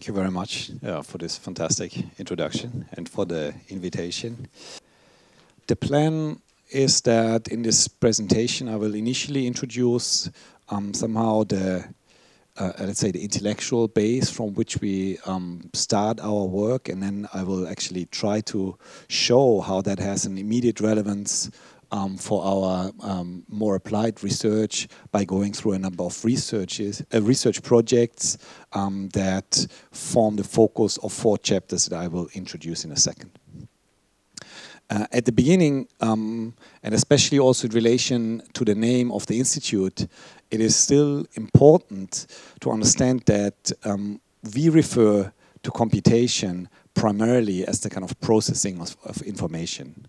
you very much for this fantastic introduction and for the invitation. The plan is that in this presentation I will initially introduce somehow the let's say the intellectual base from which we start our work, and then I will actually try to show how that has an immediate relevance for our more applied research by going through a number of research projects that form the focus of 4 chapters that I will introduce in a second. At the beginning, and especially also in relation to the name of the institute, it is still important to understand that we refer to computation primarily as the kind of processing of information.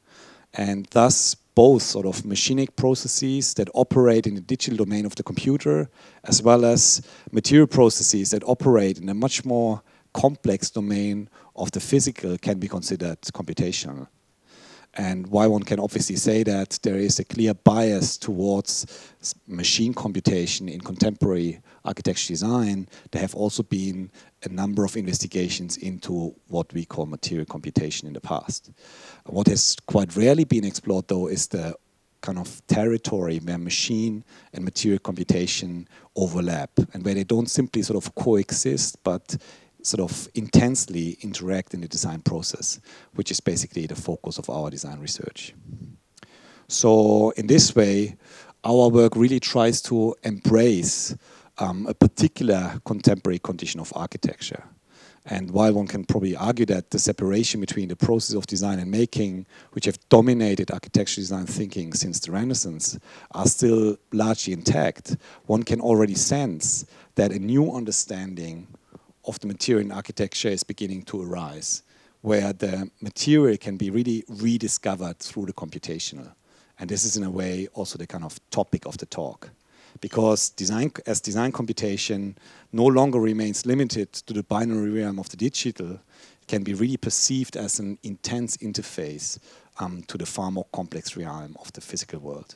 And thus, both sort of machinic processes that operate in the digital domain of the computer, as well as material processes that operate in a much more complex domain of the physical, can be considered computational. And why one can obviously say that there is a clear bias towards machine computation in contemporary architecture design, there have also been a number of investigations into what we call material computation in the past. What has quite rarely been explored, though, is the kind of territory where machine and material computation overlap, and where they don't simply sort of coexist, but sort of intensely interact in the design process, which is basically the focus of our design research. So in this way, our work really tries to embrace a particular contemporary condition of architecture. And while one can probably argue that the separation between the process of design and making, which have dominated architecture design thinking since the Renaissance, are still largely intact, one can already sense that a new understanding of the material in architecture is beginning to arise, where the material can be really rediscovered through the computational. And this is in a way also the kind of topic of the talk. Because design computation no longer remains limited to the binary realm of the digital, it can be really perceived as an intense interface to the far more complex realm of the physical world.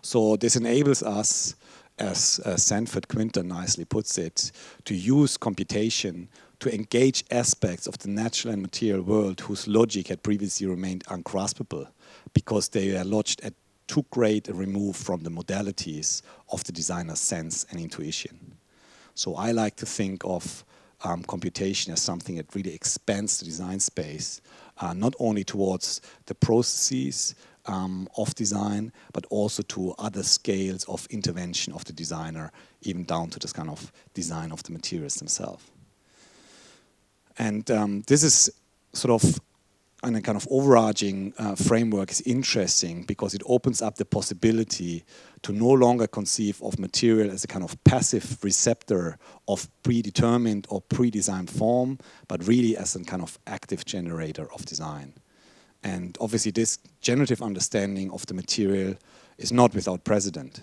So this enables us, as Sanford Quinter nicely puts it, to use computation to engage aspects of the natural and material world whose logic had previously remained ungraspable because they were lodged at too great a remove from the modalities of the designer's sense and intuition. So I like to think of computation as something that really expands the design space, not only towards the processes of design, but also to other scales of intervention of the designer, even down to this kind of design of the materials themselves. And this is sort of, in a kind of overarching framework, is interesting because it opens up the possibility to no longer conceive of material as a kind of passive receptor of predetermined or pre-designed form, but really as a kind of active generator of design. And obviously this generative understanding of the material is not without precedent.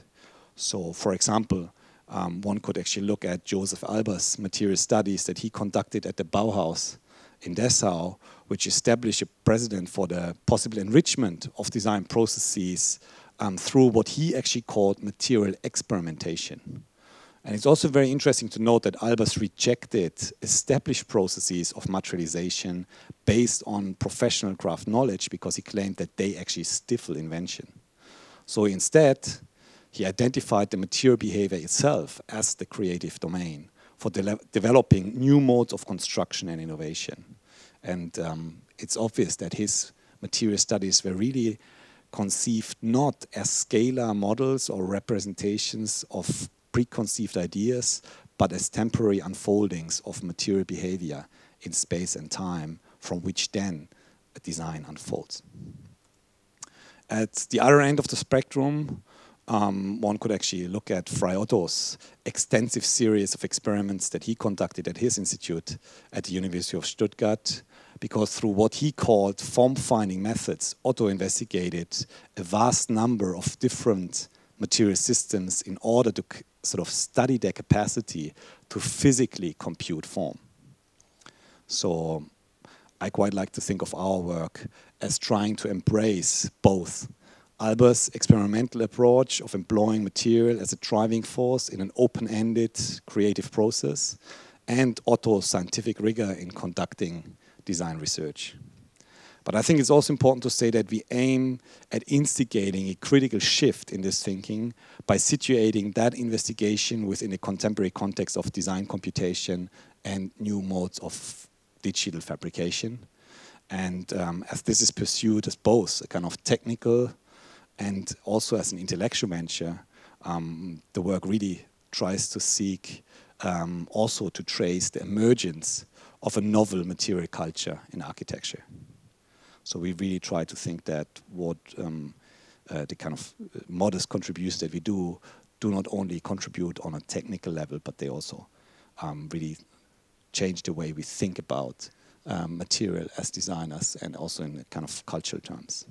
So for example, one could actually look at Joseph Alber's material studies that he conducted at the Bauhaus in Dessau, which established a precedent for the possible enrichment of design processes through what he actually called material experimentation. And it's also very interesting to note that Albers rejected established processes of materialization based on professional craft knowledge because he claimed that they actually stifle invention. So instead, he identified the material behavior itself as the creative domain for developing new modes of construction and innovation. And it's obvious that his material studies were really conceived not as scalar models or representations of preconceived ideas, but as temporary unfoldings of material behavior in space and time, from which then a design unfolds. At the other end of the spectrum, one could actually look at Frei Otto's extensive series of experiments that he conducted at his institute at the University of Stuttgart, because through what he called form-finding methods, Otto investigated a vast number of different material systems in order to sort of study their capacity to physically compute form. So I quite like to think of our work as trying to embrace both Alber's experimental approach of employing material as a driving force in an open-ended creative process, and Otto's scientific rigor in conducting design research. But I think it's also important to say that we aim at instigating a critical shift in this thinking by situating that investigation within a contemporary context of design computation and new modes of digital fabrication. And as this is pursued as both a kind of technical and also as an intellectual venture, the work really tries to seek also to trace the emergence of a novel material culture in architecture. So we really try to think that what the kind of modest contributions that we do not only contribute on a technical level, but they also really change the way we think about material as designers and also in kind of cultural terms.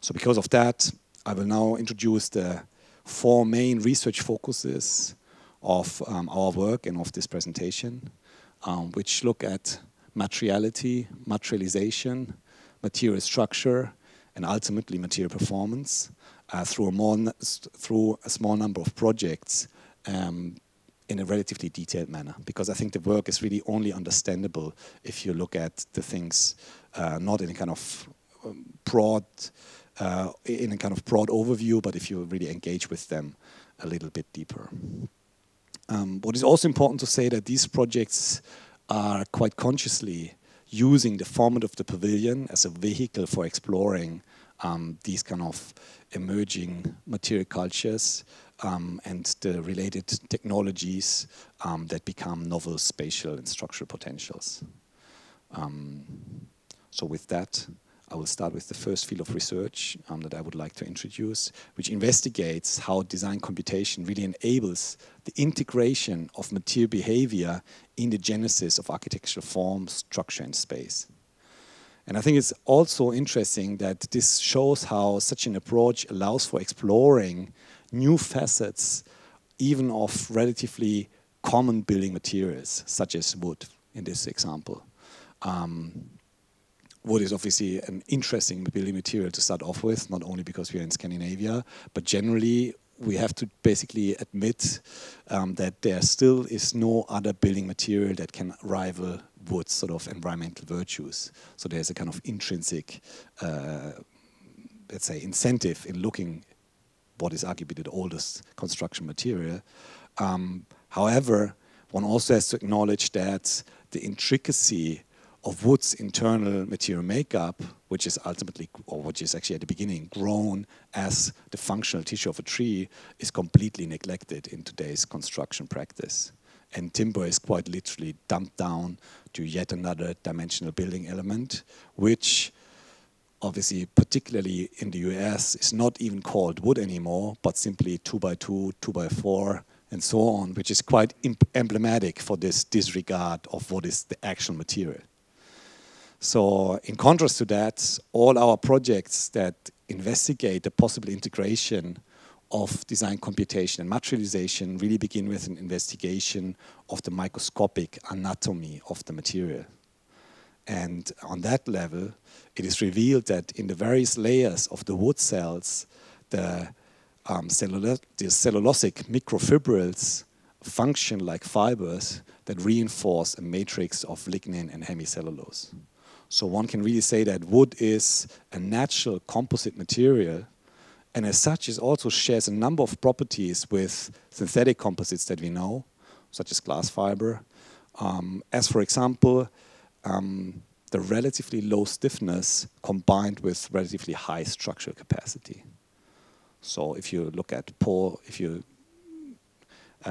So because of that, I will now introduce the 4 main research focuses of our work and of this presentation, which look at materiality, materialization, material structure, and ultimately material performance through a small number of projects in a relatively detailed manner. Because I think the work is really only understandable if you look at the things not in a kind of broad overview, but if you really engage with them a little bit deeper. What is also important to say that these projects are quite consciously using the format of the pavilion as a vehicle for exploring these kind of emerging material cultures and the related technologies that become novel spatial and structural potentials. So with that, I will start with the first field of research that I would like to introduce, which investigates how design computation really enables the integration of material behavior in the genesis of architectural form, structure, and space. And I think it's also interesting that this shows how such an approach allows for exploring new facets, even of relatively common building materials, such as wood in this example. Wood is obviously an interesting building material to start off with, not only because we are in Scandinavia, but generally we have to basically admit that there still is no other building material that can rival wood's sort of environmental virtues. So there's a kind of intrinsic, let's say, incentive in looking what is arguably the oldest construction material. However, one also has to acknowledge that the intricacy of wood's internal material makeup, which is ultimately, or which is actually at the beginning grown as the functional tissue of a tree, is completely neglected in today's construction practice. And timber is quite literally dumped down to yet another dimensional building element, which obviously, particularly in the US, is not even called wood anymore, but simply 2x2, 2x4, and so on, which is quite emblematic for this disregard of what is the actual material. So in contrast to that, all our projects that investigate the possible integration of design computation and materialization really begin with an investigation of the microscopic anatomy of the material. And on that level, it is revealed that in the various layers of the wood cells, the cellulosic microfibrils function like fibers that reinforce a matrix of lignin and hemicellulose. So one can really say that wood is a natural composite material, and as such it also shares a number of properties with synthetic composites that we know, such as glass fiber, as for example, the relatively low stiffness combined with relatively high structural capacity. So if you look at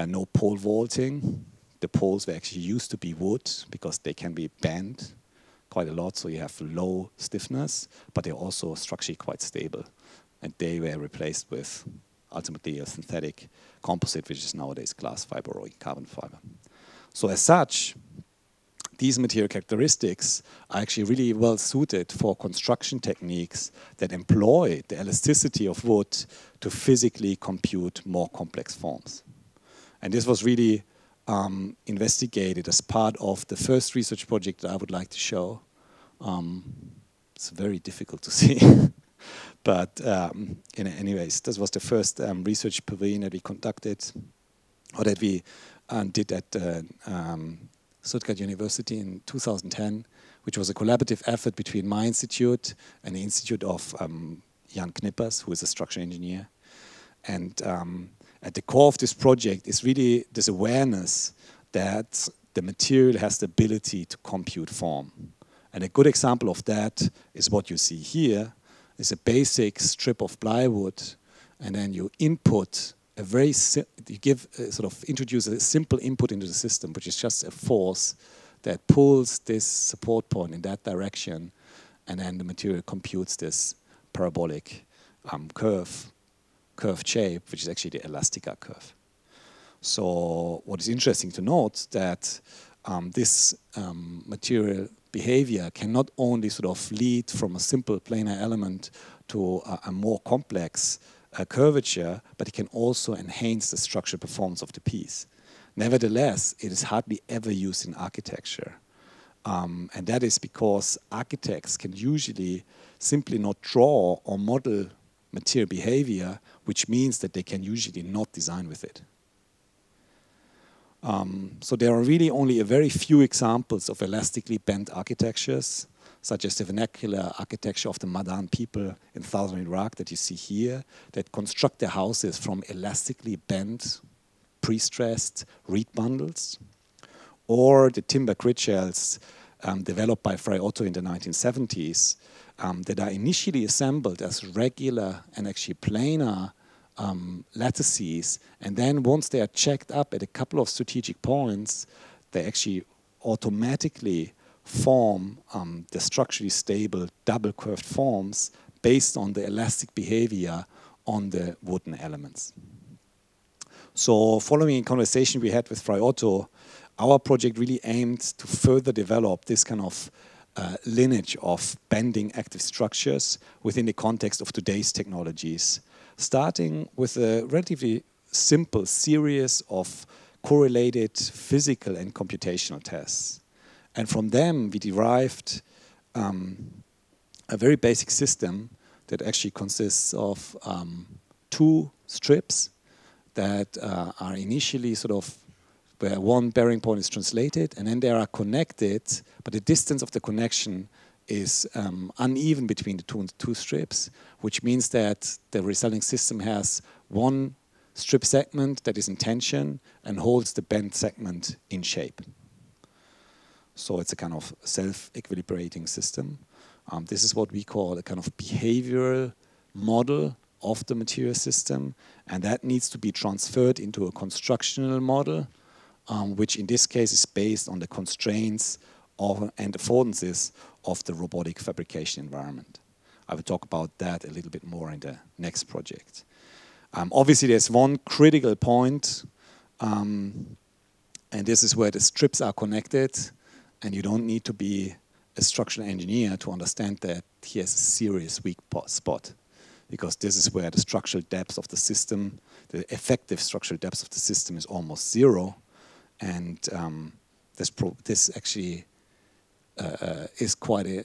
know pole vaulting, the poles were actually used to be wood because they can be bent quite a lot, so you have low stiffness, but they're also structurally quite stable. And they were replaced with ultimately a synthetic composite, which is nowadays glass fiber or carbon fiber. So as such, these material characteristics are actually really well suited for construction techniques that employ the elasticity of wood to physically compute more complex forms. And this was really investigated as part of the first research project that I would like to show. It's very difficult to see, but anyways, this was the first research pavilion that we conducted, or that we did at Stuttgart University in 2010, which was a collaborative effort between my institute and the institute of Jan Knippers, who is a structural engineer. And at the core of this project is really this awareness that the material has the ability to compute form. And a good example of that is what you see here. It's a basic strip of plywood, and then you input a very introduce a simple input into the system, which is just a force that pulls this support point in that direction, and then the material computes this parabolic curved shape, which is actually the elastica curve. So what is interesting to note that this material behavior can not only sort of lead from a simple planar element to a more complex curvature, but it can also enhance the structural performance of the piece. Nevertheless, it is hardly ever used in architecture. And that is because architects can usually simply not draw or model material behavior, which means that they can usually not design with it. So there are really only a very few examples of elastically bent architectures, such as the vernacular architecture of the Madan people in southern Iraq that you see here, that construct their houses from elastically bent, pre-stressed reed bundles, or the timber grid shells developed by Frei Otto in the 1970s that are initially assembled as regular and actually planar lattices, and then once they are checked up at a couple of strategic points, they actually automatically form the structurally stable double curved forms based on the elastic behavior on the wooden elements. So following a conversation we had with Frei Otto, our project really aimed to further develop this kind of lineage of bending active structures within the context of today's technologies, starting with a relatively simple series of correlated physical and computational tests. And from them, we derived a very basic system that actually consists of two strips that are initially sort of where one bearing point is translated, and then they are connected, but the distance of the connection is uneven between the two strips, which means that the resulting system has one strip segment that is in tension and holds the bent segment in shape. So it's a kind of self-equilibrating system. This is what we call a kind of behavioral model of the material system, and that needs to be transferred into a constructional model, which in this case is based on the constraints and affordances of the robotic fabrication environment. I will talk about that a little bit more in the next project. Obviously, there's one critical point, and this is where the strips are connected, and you don't need to be a structural engineer to understand that here's a serious weak spot, because this is where the structural depth of the system, the effective structural depth of the system is almost zero, and this actually is quite a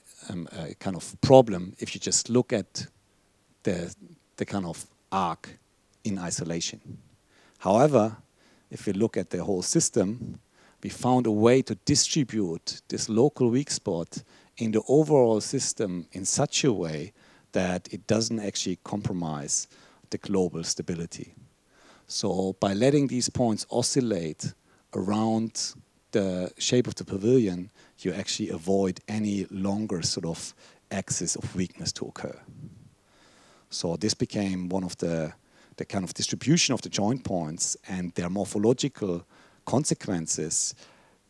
kind of problem if you just look at the kind of arc in isolation. However, if we look at the whole system, we found a way to distribute this local weak spot in the overall system in such a way that it doesn't actually compromise the global stability. So by letting these points oscillate around the shape of the pavilion, you actually avoid any longer sort of axis of weakness to occur. So this became one of the kind of distribution of the joint points, and their morphological consequences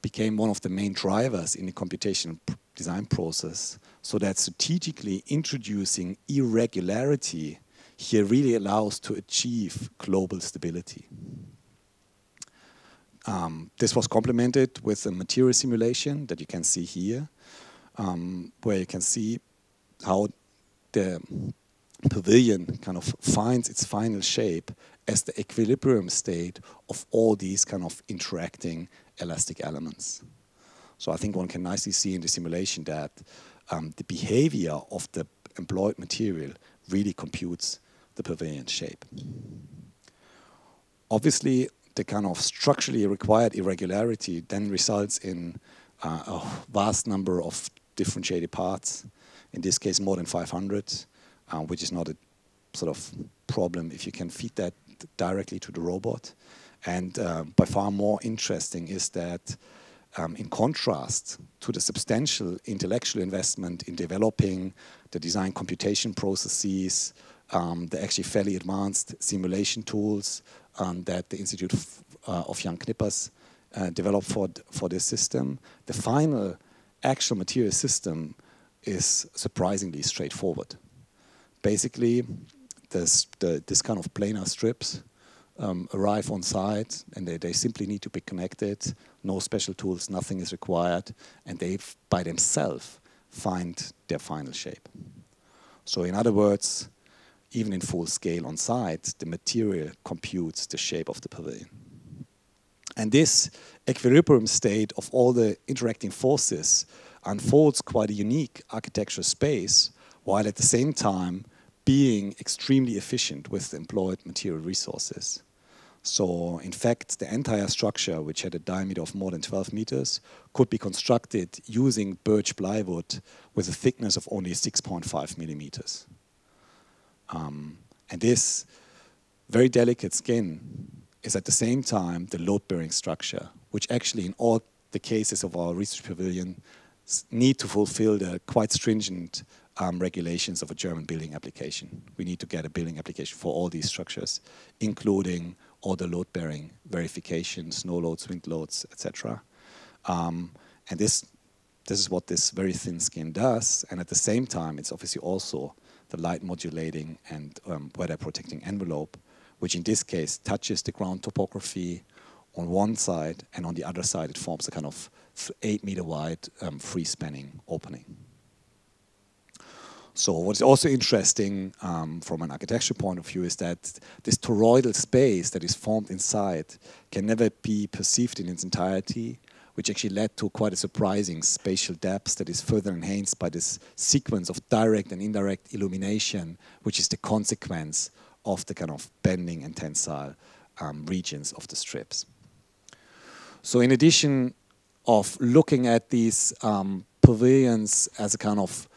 became one of the main drivers in the computational design process, so that strategically introducing irregularity here really allows to achieve global stability. This was complemented with a material simulation that you can see here, where you can see how the pavilion kind of finds its final shape as the equilibrium state of all these kind of interacting elastic elements. So I think one can nicely see in the simulation that the behavior of the employed material really computes the pavilion shape. Obviously, the kind of structurally required irregularity then results in a vast number of differentiated parts, in this case more than 500, which is not a sort of problem if you can feed that directly to the robot. And by far more interesting is that in contrast to the substantial intellectual investment in developing the design computation processes, the actually fairly advanced simulation tools that the Institute of Jan Knippers developed for this system, the final actual material system is surprisingly straightforward. Basically, this kind of planar strips arrive on site, and they simply need to be connected. No special tools, nothing is required, and they by themselves find their final shape. So in other words, even in full scale on site, the material computes the shape of the pavilion. And this equilibrium state of all the interacting forces unfolds quite a unique architectural space, while at the same time being extremely efficient with the employed material resources. So in fact, the entire structure, which had a diameter of more than 12 meters, could be constructed using birch plywood with a thickness of only 6.5 millimeters. And this very delicate skin is at the same time the load-bearing structure, which actually in all the cases of our research pavilion need to fulfill the quite stringent regulations of a German building application. We need to get a building application for all these structures, including all the load-bearing verifications, snow loads, wind loads, etc. And this is what this very thin skin does. And at the same time, it's obviously also the light modulating and weather protecting envelope, which in this case touches the ground topography on one side, and on the other side it forms a kind of 8 meter wide free spanning opening. So what's also interesting from an architectural point of view is that this toroidal space that is formed inside can never be perceived in its entirety, which actually led to quite a surprising spatial depth that is further enhanced by this sequence of direct and indirect illumination, which is the consequence of the kind of bending and tensile regions of the strips. So in addition of looking at these pavilions as a kind of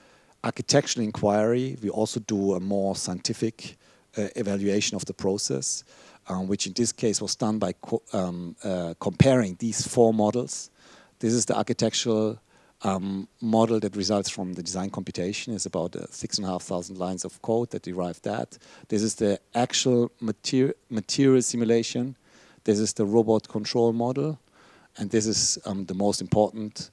architectural inquiry, we also do a more scientific evaluation of the process, which in this case was done by comparing these 4 models. This is the architectural model that results from the design computation. It's about 6,500 lines of code that derive that. This is the actual material simulation. This is the robot control model. And this is the most important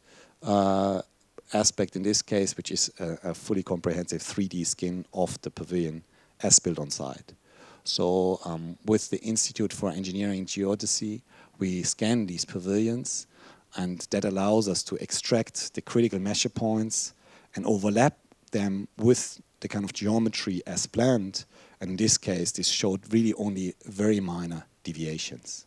aspect in this case, which is a fully comprehensive 3D skin of the pavilion as built on site. So with the Institute for Engineering and Geodesy, we scan these pavilions, and that allows us to extract the critical measure points and overlap them with the kind of geometry as planned. And in this case, this showed really only very minor deviations.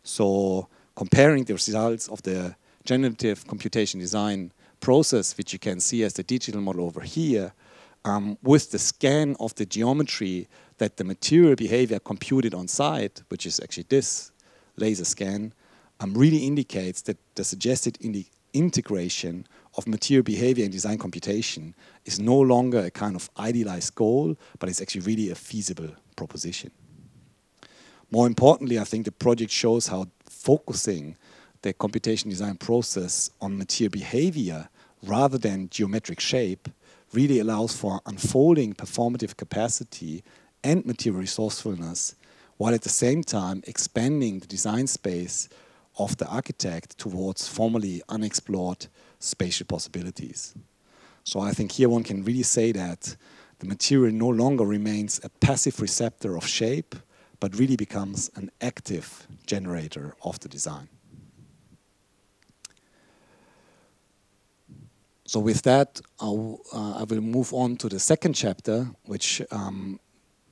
So comparing the results of the generative computation design process, which you can see as the digital model over here, with the scan of the geometry that the material behavior computed on site, which is actually this laser scan, really indicates that the suggested integration of material behavior in design computation is no longer a kind of idealized goal, but it's actually really a feasible proposition. More importantly, I think the project shows how focusing the computation design process on material behavior rather than geometric shape really allows for unfolding performative capacity and material resourcefulness, while at the same time expanding the design space of the architect towards formerly unexplored spatial possibilities. So I think here one can really say that the material no longer remains a passive receptor of shape, but really becomes an active generator of the design. So with that, I will move on to the second chapter, which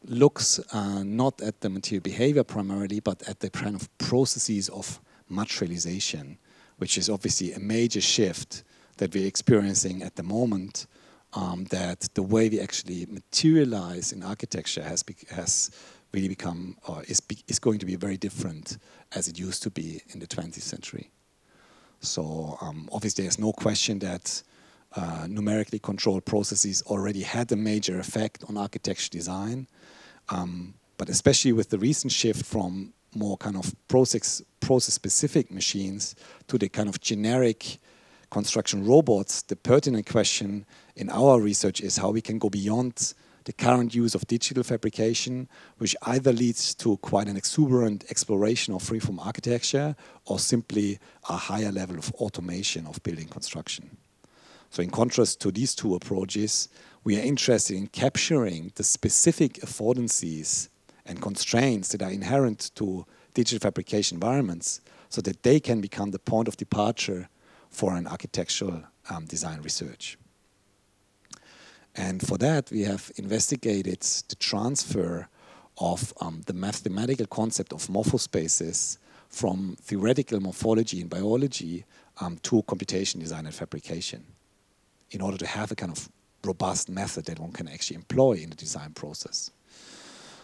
looks not at the material behavior primarily, but at the kind of processes of materialization, which is obviously a major shift that we're experiencing at the moment, that the way we actually materialize in architecture has really become, or is going to be very different as it used to be in the 20th century. So obviously there's no question that numerically controlled processes already had a major effect on architecture design, but especially with the recent shift from more kind of process-specific machines to the kind of generic construction robots, the pertinent question in our research is how we can go beyond the current use of digital fabrication, which either leads to quite an exuberant exploration of freeform architecture or simply a higher level of automation of building construction. So in contrast to these two approaches, we are interested in capturing the specific affordances and constraints that are inherent to digital fabrication environments so that they can become the point of departure for an architectural design research. And for that, we have investigated the transfer of the mathematical concept of morphospaces from theoretical morphology in biology to computation, design, and fabrication in order to have a kind of robust method that one can actually employ in the design process.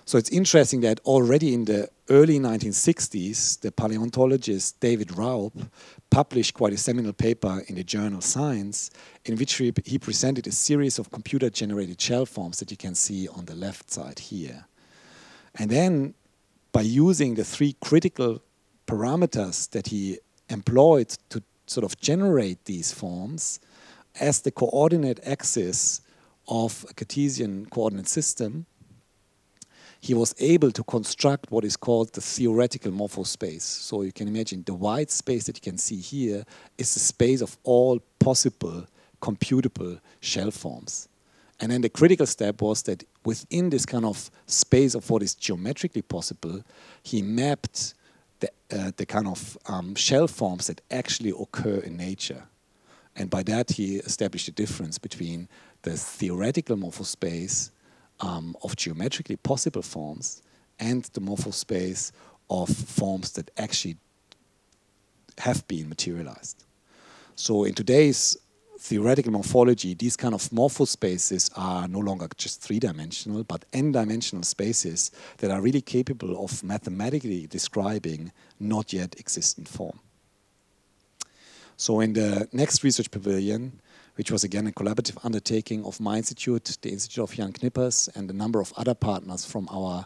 So it's interesting that already in the early 1960s, the paleontologist David Raub published quite a seminal paper in the journal Science, in which he presented a series of computer-generated shell forms that you can see on the left side here. And then, by using the three critical parameters that he employed to sort of generate these forms as the coordinate axis of a Cartesian coordinate system, he was able to construct what is called the theoretical morphospace. So you can imagine the white space that you can see here is the space of all possible computable shell forms. And then the critical step was that within this kind of space of what is geometrically possible, he mapped the kind of shell forms that actually occur in nature. And by that he established a difference between the theoretical morphospace of geometrically possible forms and the morphospace of forms that actually have been materialized. So in today's theoretical morphology, these kind of morphospaces are no longer just three-dimensional, but n-dimensional spaces that are really capable of mathematically describing not yet existent form. So in the next research pavilion, which was again a collaborative undertaking of my institute, the Institute of Jan Knippers, and a number of other partners from our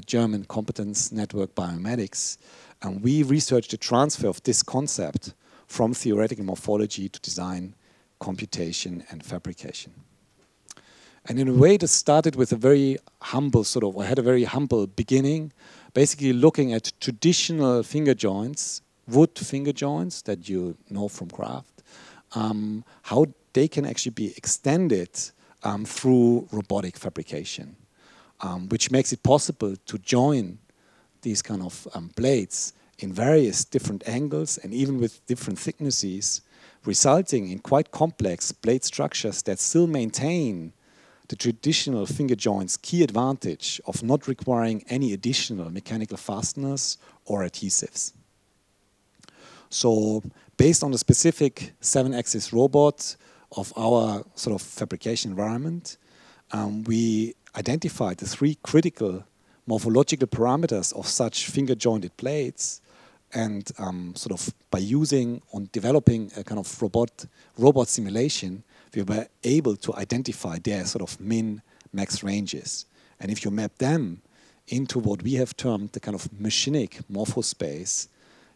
German competence network Biomedics, and we researched the transfer of this concept from theoretical morphology to design, computation, and fabrication. And in a way, this started with a very humble I had a very humble beginning, basically looking at traditional finger joints, wood finger joints that you know from craft, how they can actually be extended through robotic fabrication, which makes it possible to join these kind of blades in various different angles and even with different thicknesses, resulting in quite complex blade structures that still maintain the traditional finger joint's key advantage of not requiring any additional mechanical fasteners or adhesives. So based on the specific 7-axis robot of our sort of fabrication environment, we identified the three critical morphological parameters of such finger-jointed blades, and sort of by using and developing a kind of robot simulation, we were able to identify their sort of min-max ranges. And if you map them into what we have termed the kind of machinic morphospace,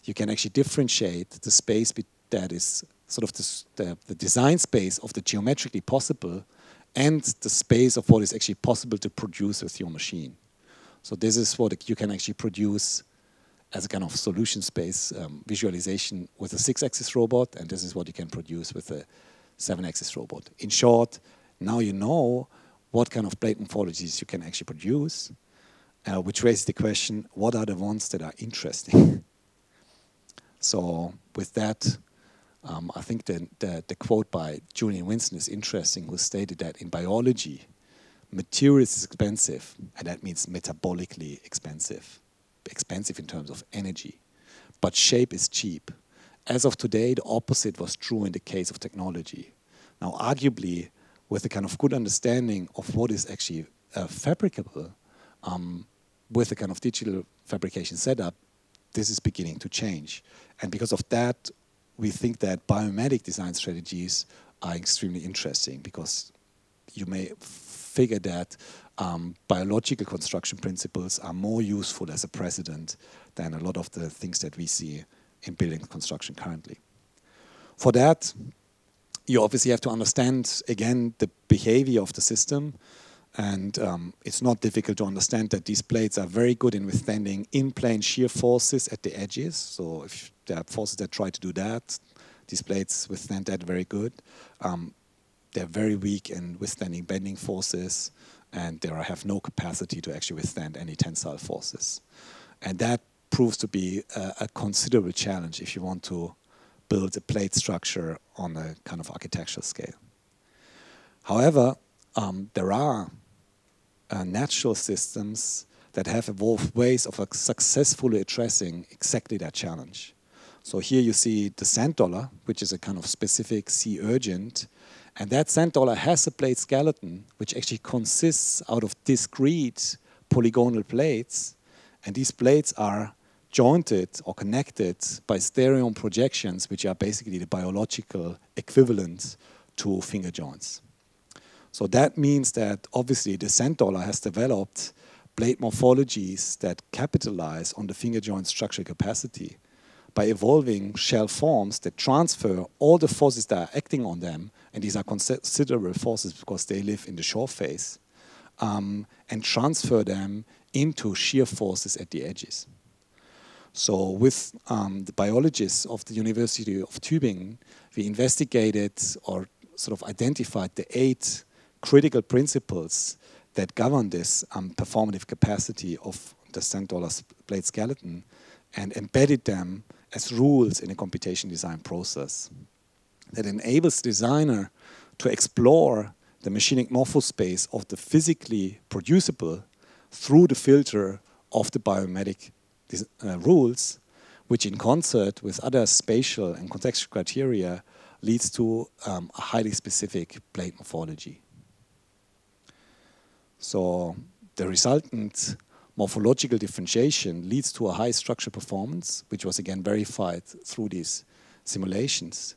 you can actually differentiate the space that is sort of the design space of the geometrically possible and the space of what is actually possible to produce with your machine. So this is what you can actually produce as a kind of solution space visualization with a 6-axis robot, and this is what you can produce with a 7-axis robot. In short, now you know what kind of blade morphologies you can actually produce, which raises the question, what are the ones that are interesting? So with that, I think the quote by Julian Winston is interesting, who stated that in biology, material is expensive, and that means metabolically expensive. Expensive in terms of energy. But shape is cheap. As of today, the opposite was true in the case of technology. Now, arguably, with a kind of good understanding of what is actually fabricable, with the kind of digital fabrication setup, this is beginning to change. And because of that, we think that biomimetic design strategies are extremely interesting, because you may figure that biological construction principles are more useful as a precedent than a lot of the things that we see in building construction currently. For that, you obviously have to understand, again, the behavior of the system. And it's not difficult to understand that these plates are very good in withstanding in-plane shear forces at the edges. So if there are forces that try to do that, these plates withstand that very good. They're very weak in withstanding bending forces, and they have no capacity to actually withstand any tensile forces. And that proves to be a considerable challenge if you want to build a plate structure on a kind of architectural scale. However, there are natural systems that have evolved ways of successfully addressing exactly that challenge. So here you see the sand dollar, which is a kind of specific sea urgent. And that sand dollar has a plate skeleton, which actually consists out of discrete polygonal plates. And these plates are jointed or connected by stereon projections, which are basically the biological equivalent to finger joints. So that means that obviously the sand dollar has developed plate morphologies that capitalize on the finger joint structural capacity by evolving shell forms that transfer all the forces that are acting on them, and these are considerable forces because they live in the shore face, and transfer them into shear forces at the edges. So with the biologists of the University of Tübingen, we investigated or sort of identified the 8 critical principles that govern this performative capacity of the sand dollar plate skeleton and embedded them as rules in a computation design process that enables the designer to explore the machinic morphospace of the physically producible through the filter of the biomimetic rules, which in concert with other spatial and contextual criteria leads to a highly specific plate morphology. So the resultant morphological differentiation leads to a high structural performance, which was again verified through these simulations,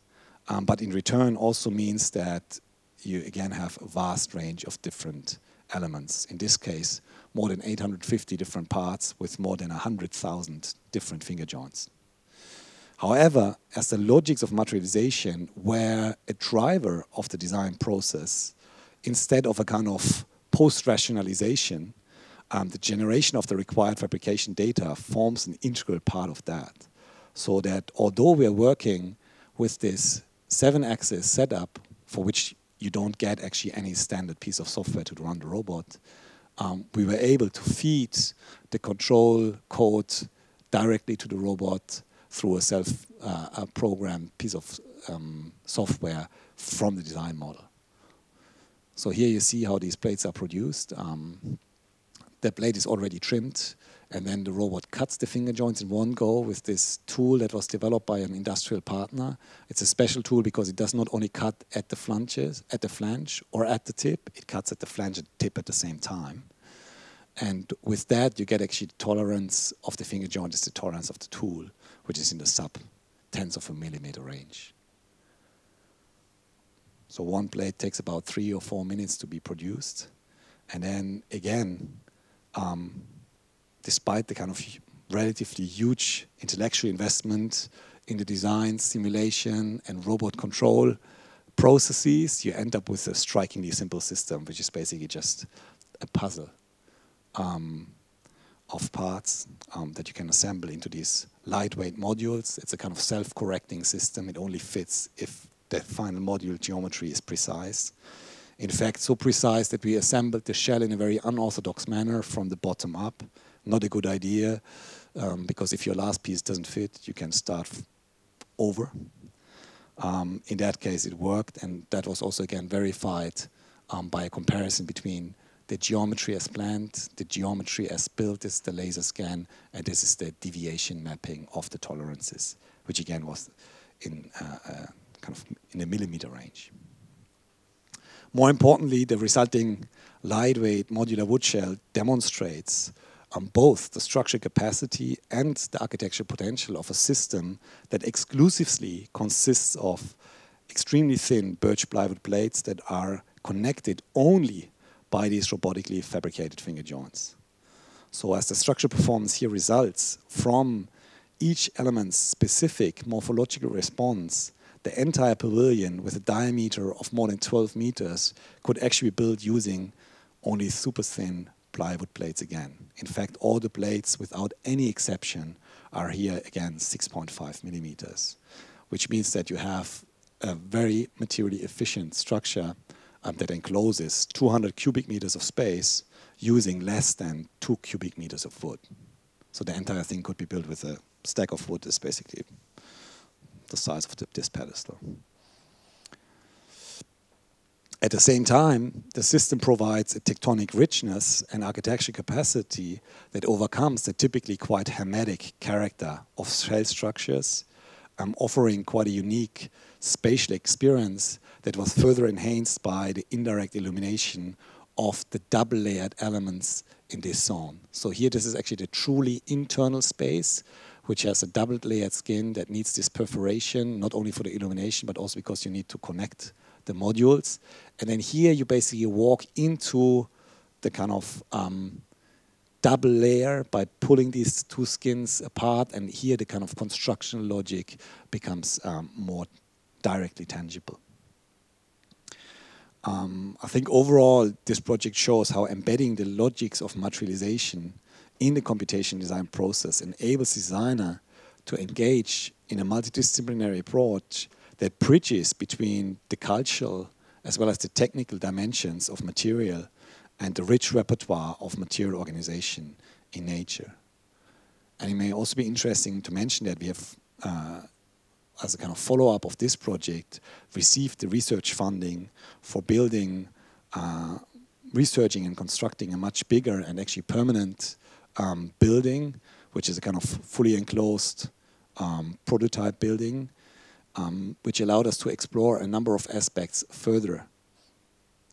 but in return also means that you again have a vast range of different elements. In this case, more than 850 different parts with more than 100,000 different finger joints. However, as the logics of materialization were a driver of the design process, instead of a kind of post-rationalization, the generation of the required fabrication data forms an integral part of that. So that although we are working with this 7-axis setup, for which you don't get actually any standard piece of software to run the robot, we were able to feed the control code directly to the robot through a self-programmed piece of software from the design model. So here you see how these plates are produced. The plate is already trimmed, and then the robot cuts the finger joints in one go with this tool that was developed by an industrial partner. It's a special tool because it does not only cut at the flanges, at the flange or at the tip, it cuts at the flange and tip at the same time. And with that, you get actually the tolerance of the finger joint is the tolerance of the tool, which is in the sub-tenths of a millimeter range. So one plate takes about 3 or 4 minutes to be produced. And then again, despite the kind of relatively huge intellectual investment in the design, simulation, and robot control processes, you end up with a strikingly simple system, which is basically just a puzzle of parts that you can assemble into these lightweight modules. It's a kind of self-correcting system. It only fits if the final module geometry is precise. In fact, so precise that we assembled the shell in a very unorthodox manner from the bottom up. Not a good idea, because if your last piece doesn't fit, you can start over. In that case, it worked, and that was also again verified by a comparison between the geometry as planned, the geometry as built is the laser scan, and this is the deviation mapping of the tolerances, which again was in kind of in a millimeter range. More importantly, the resulting lightweight modular wood shell demonstrates both the structural capacity and the architectural potential of a system that exclusively consists of extremely thin birch plywood plates that are connected only by these robotically fabricated finger joints. So as the structural performance here results from each element's specific morphological response, the entire pavilion with a diameter of more than 12 meters could actually be built using only super thin plywood plates again. In fact, all the plates, without any exception, are here again 6.5 millimeters, which means that you have a very materially efficient structure that encloses 200 cubic meters of space using less than 2 cubic meters of wood. So the entire thing could be built with a stack of wood that's basically the size of this pedestal. At the same time, the system provides a tectonic richness and architectural capacity that overcomes the typically quite hermetic character of shell structures, offering quite a unique spatial experience that was further enhanced by the indirect illumination of the double-layered elements in this zone. So here, this is actually the truly internal space, which has a double-layered skin that needs this perforation, not only for the illumination, but also because you need to connect the modules. And then here, you basically walk into the kind of double layer by pulling these two skins apart, and here the kind of construction logic becomes more directly tangible. I think overall this project shows how embedding the logics of materialization in the computation design process enables designer to engage in a multidisciplinary approach that bridges between the cultural as well as the technical dimensions of material and the rich repertoire of material organization in nature. And it may also be interesting to mention that we have, as a kind of follow-up of this project, received the research funding for building, researching and constructing a much bigger and actually permanent building, which is a kind of fully enclosed prototype building, which allowed us to explore a number of aspects further.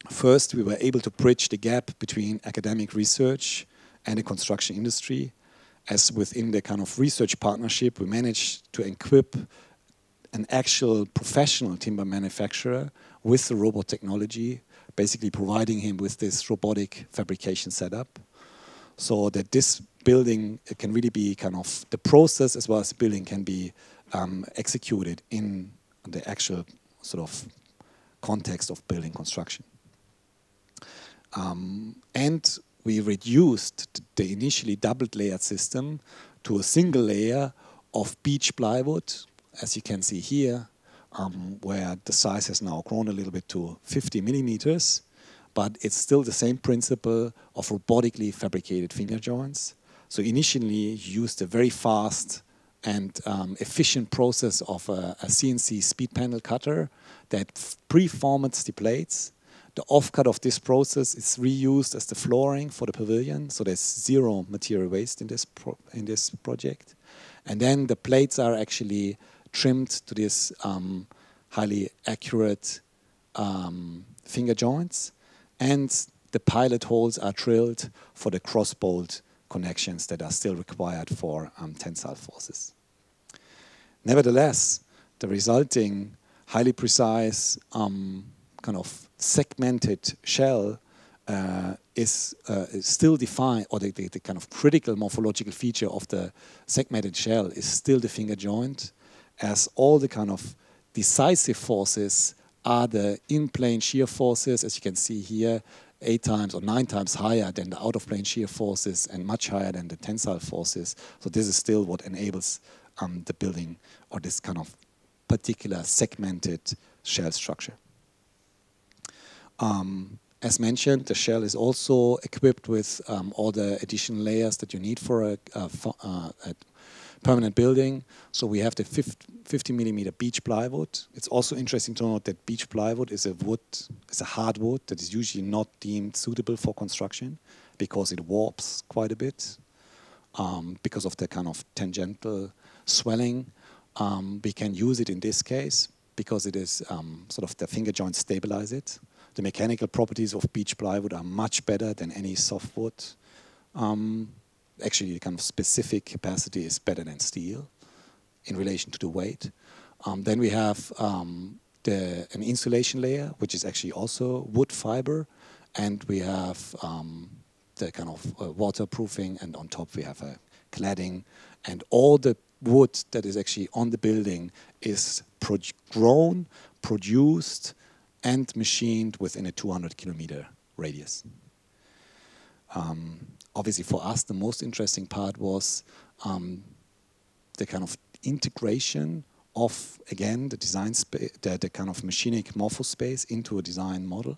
First, we were able to bridge the gap between academic research and the construction industry, as within the kind of research partnership, we managed to equip an actual professional timber manufacturer with the robot technology, basically providing him with this robotic fabrication setup, so that this building can really be kind of the process as well as the building can be executed in the actual sort of context of building construction. And we reduced the initially doubled layered system to a single layer of beech plywood, as you can see here, where the size has now grown a little bit to 50 millimeters, but it's still the same principle of robotically fabricated finger joints. So initially, you used a very fast and efficient process of a CNC speed panel cutter that pre-formats the plates. The offcut of this process is reused as the flooring for the pavilion, so there's zero material waste in this project. And then the plates are actually trimmed to this highly accurate finger joints, and the pilot holes are drilled for the cross-bolt connections that are still required for tensile forces. Nevertheless, the resulting highly precise kind of segmented shell is still defined, or the kind of critical morphological feature of the segmented shell is still the finger joint, as all the kind of decisive forces are the in-plane shear forces, as you can see here, 8 times or 9 times higher than the out-of-plane shear forces and much higher than the tensile forces. So this is still what enables the building or this kind of particular segmented shell structure. As mentioned, the shell is also equipped with all the additional layers that you need for a permanent building. So we have the 50 millimeter beech plywood. It's also interesting to note that beech plywood is a hardwood that is usually not deemed suitable for construction because it warps quite a bit because of the kind of tangential swelling. We can use it in this case because it is sort of the finger joints stabilize it. The mechanical properties of beech plywood are much better than any softwood actually the kind of specific capacity is better than steel in relation to the weight. Then we have an insulation layer, which is actually also wood fiber, and we have the kind of waterproofing, and on top we have a cladding, and all the wood that is actually on the building is grown, produced, and machined within a 200-kilometer radius. Obviously, for us, the most interesting part was the kind of integration of, again, the design space, the kind of machinic morphospace into a design model.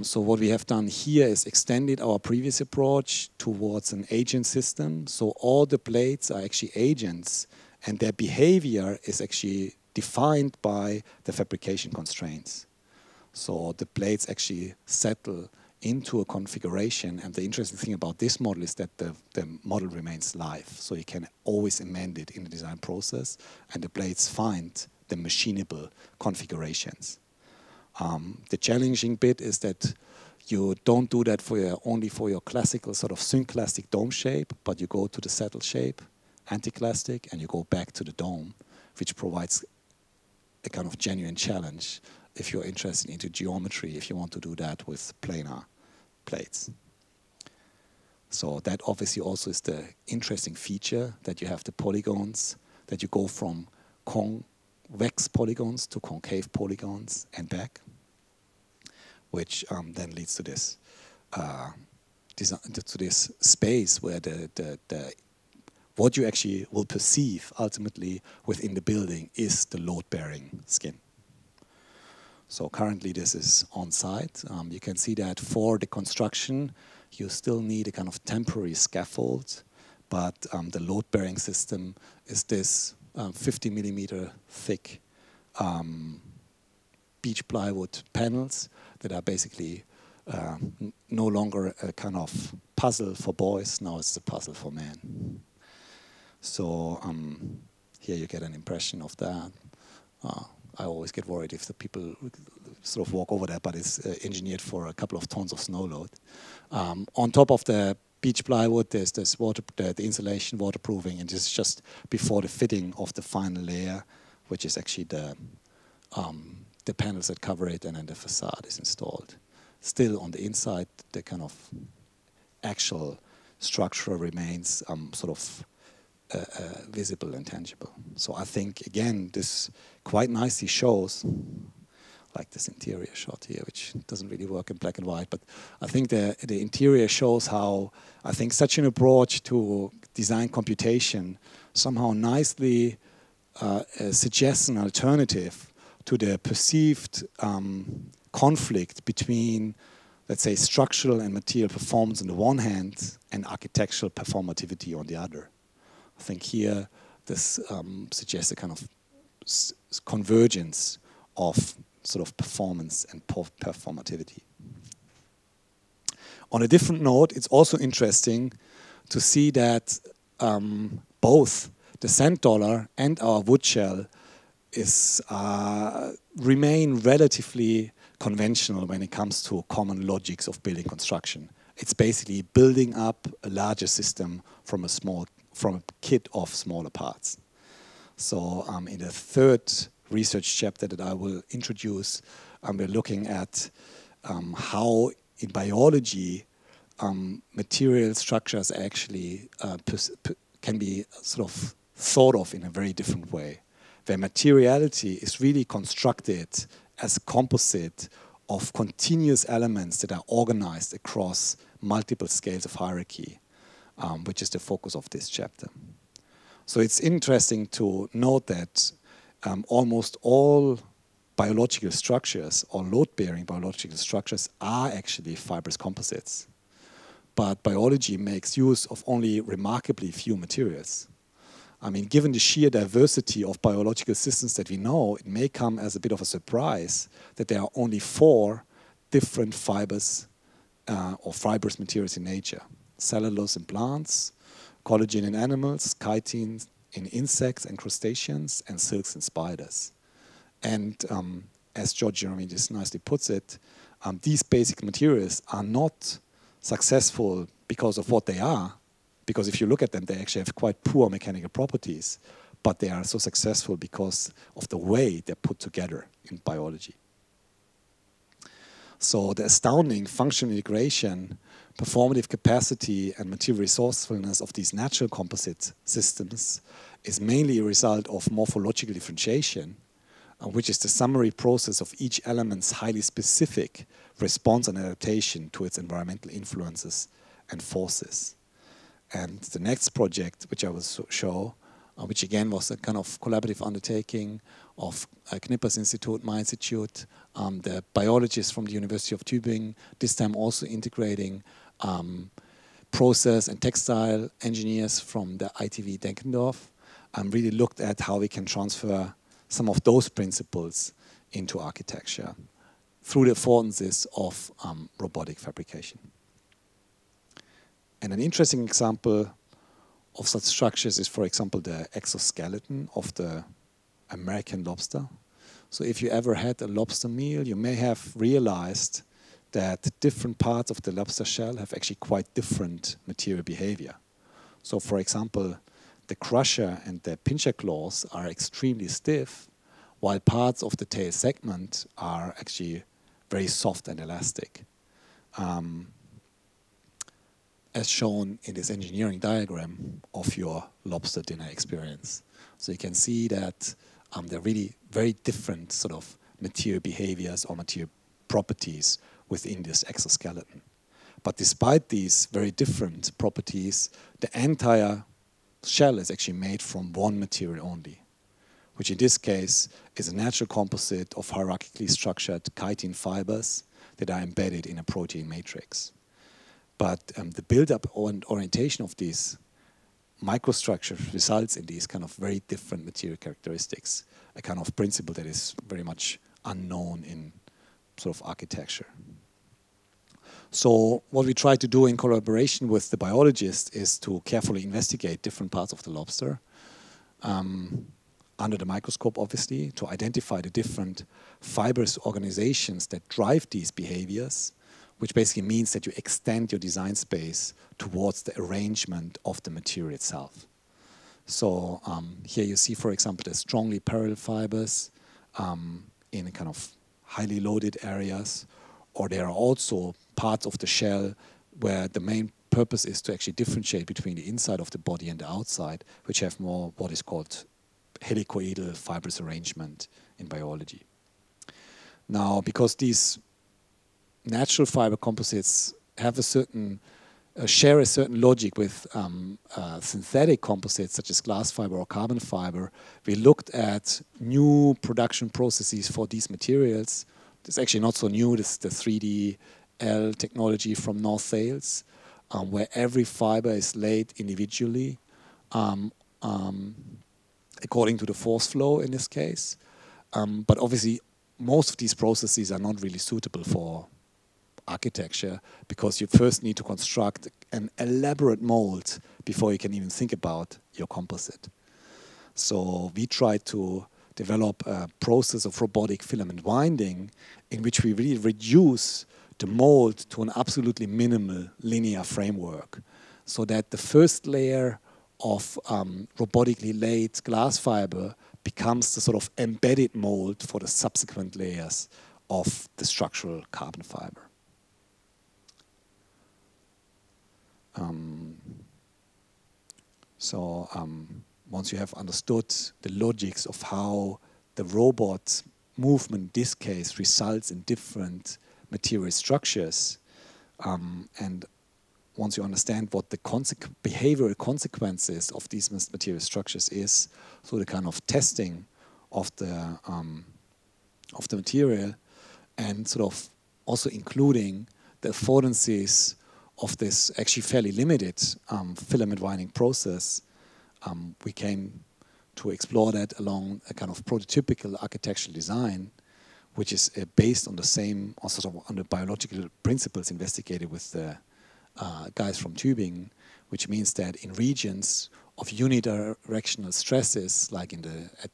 So what we have done here is extended our previous approach towards an agent system. So all the blades are actually agents, and their behavior is actually defined by the fabrication constraints. So the blades actually settle into a configuration, and the interesting thing about this model is that the model remains live, so you can always amend it in the design process, and the blades find the machinable configurations. The challenging bit is that you don't do that only for your classical sort of synclastic dome shape, but you go to the saddle shape, anticlastic, and you go back to the dome, which provides a kind of genuine challenge if you're interested into geometry, if you want to do that with planar plates. So that obviously also is the interesting feature, that you have the polygons, that you go from convex polygons to concave polygons and back, which then leads to this space where what you actually will perceive ultimately within the building is the load-bearing skin. So currently this is on site. You can see that for the construction, you still need a kind of temporary scaffold, but the load-bearing system is this 50 millimeter thick beech plywood panels that are basically no longer a kind of puzzle for boys, now it's a puzzle for men. So here you get an impression of that. I always get worried if the people sort of walk over that, but it's engineered for a couple of tons of snow load. On top of the beech plywood, there's this the insulation, waterproofing, and this is just before the fitting of the final layer, which is actually the panels that cover it, and then the facade is installed. Still on the inside, the kind of actual structure remains sort of visible and tangible. So I think, again, this quite nicely shows, like this interior shot here, which doesn't really work in black and white, but I think the interior shows how I think such an approach to design computation somehow nicely suggests an alternative to the perceived conflict between, let's say, structural and material performance on the one hand and architectural performativity on the other. I think here this suggests a kind of convergence of sort of performance and performativity. On a different note, it's also interesting to see that both the cent dollar and our wood shell remain relatively conventional when it comes to common logics of building construction. It's basically building up a larger system from a kit of smaller parts. So in the third research chapter that I will introduce, we're looking at how in biology material structures actually can be sort of thought of in a very different way, where materiality is really constructed as a composite of continuous elements that are organized across multiple scales of hierarchy, which is the focus of this chapter. So it's interesting to note that almost all biological structures or load-bearing biological structures are actually fibrous composites. But biology makes use of only remarkably few materials. I mean, given the sheer diversity of biological systems that we know, it may come as a bit of a surprise that there are only 4 different fibers or fibrous materials in nature. Cellulose in plants, collagen in animals, chitin in insects and crustaceans, and silks in spiders. And as George Jeremy just nicely puts it, these basic materials are not successful because of what they are, Because if you look at them, they actually have quite poor mechanical properties, but they are so successful because of the way they're put together in biology. So the astounding functional integration, performative capacity, and material resourcefulness of these natural composite systems is mainly a result of morphological differentiation, which is the summary process of each element's highly specific response and adaptation to its environmental influences and forces. And the next project, which I will show, which again was a kind of collaborative undertaking of Knipper's Institute, my institute, the biologists from the University of Tübingen, this time also integrating process and textile engineers from the ITV Denkendorf, really looked at how we can transfer some of those principles into architecture through the affordances of robotic fabrication. And an interesting example of such structures is, for example, the exoskeleton of the American lobster. So if you ever had a lobster meal, you may have realized that different parts of the lobster shell have actually quite different material behavior. So for example, the crusher and the pincher claws are extremely stiff, while parts of the tail segment are actually very soft and elastic, as shown in this engineering diagram of your lobster dinner experience. So you can see that there are really very different sort of material behaviors or material properties within this exoskeleton. But despite these very different properties, the entire shell is actually made from one material only, which in this case is a natural composite of hierarchically structured chitin fibers that are embedded in a protein matrix. But the build-up and orientation of these microstructures results in these kind of very different material characteristics, a kind of principle that is very much unknown in sort of architecture. So what we try to do in collaboration with the biologists is to carefully investigate different parts of the lobster under the microscope, obviously, to identify the different fibrous organizations that drive these behaviors, which basically means that you extend your design space towards the arrangement of the material itself. So here you see, for example, the strongly parallel fibers in kind of highly loaded areas, or there are also parts of the shell where the main purpose is to actually differentiate between the inside of the body and the outside, which have more what is called helicoidal fibrous arrangement in biology. Now, because these natural fiber composites have a certain share a certain logic with synthetic composites such as glass fiber or carbon fiber, we looked at new production processes for these materials. It's actually not so new. This is the 3DL technology from North Sales, where every fiber is laid individually according to the force flow in this case. But obviously, most of these processes are not really suitable for architecture because you first need to construct an elaborate mold before you can even think about your composite. So we tried to develop a process of robotic filament winding in which we really reduce the mold to an absolutely minimal linear framework so that the first layer of robotically laid glass fiber becomes the sort of embedded mold for the subsequent layers of the structural carbon fiber. Once you have understood the logics of how the robot movement in this case results in different material structures, and once you understand what the behavioral consequences of these material structures is, so the kind of testing of the material, and sort of also including the affordances of this actually fairly limited filament winding process, we came to explore that along a kind of prototypical architectural design, which is based on the same, also on the biological principles investigated with the guys from Tübingen, which means that in regions of unidirectional stresses, like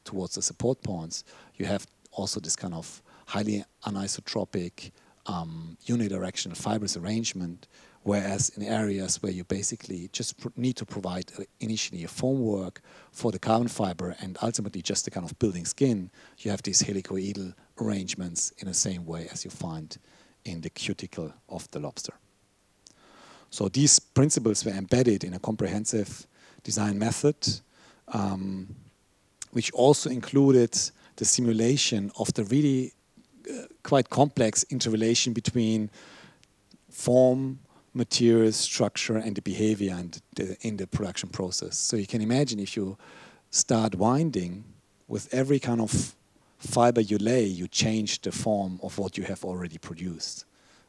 towards the support points, you have also this kind of highly anisotropic unidirectional fibrous arrangement, Whereas in areas where you basically just need to provide initially a formwork for the carbon fiber and ultimately just the kind of building skin, you have these helicoidal arrangements in the same way as you find in the cuticle of the lobster. So these principles were embedded in a comprehensive design method, which also included the simulation of the really quite complex interrelation between form, materials, structure, and the behavior in the production process. So you can imagine if you start winding, with every kind of fiber you lay, you change the form of what you have already produced.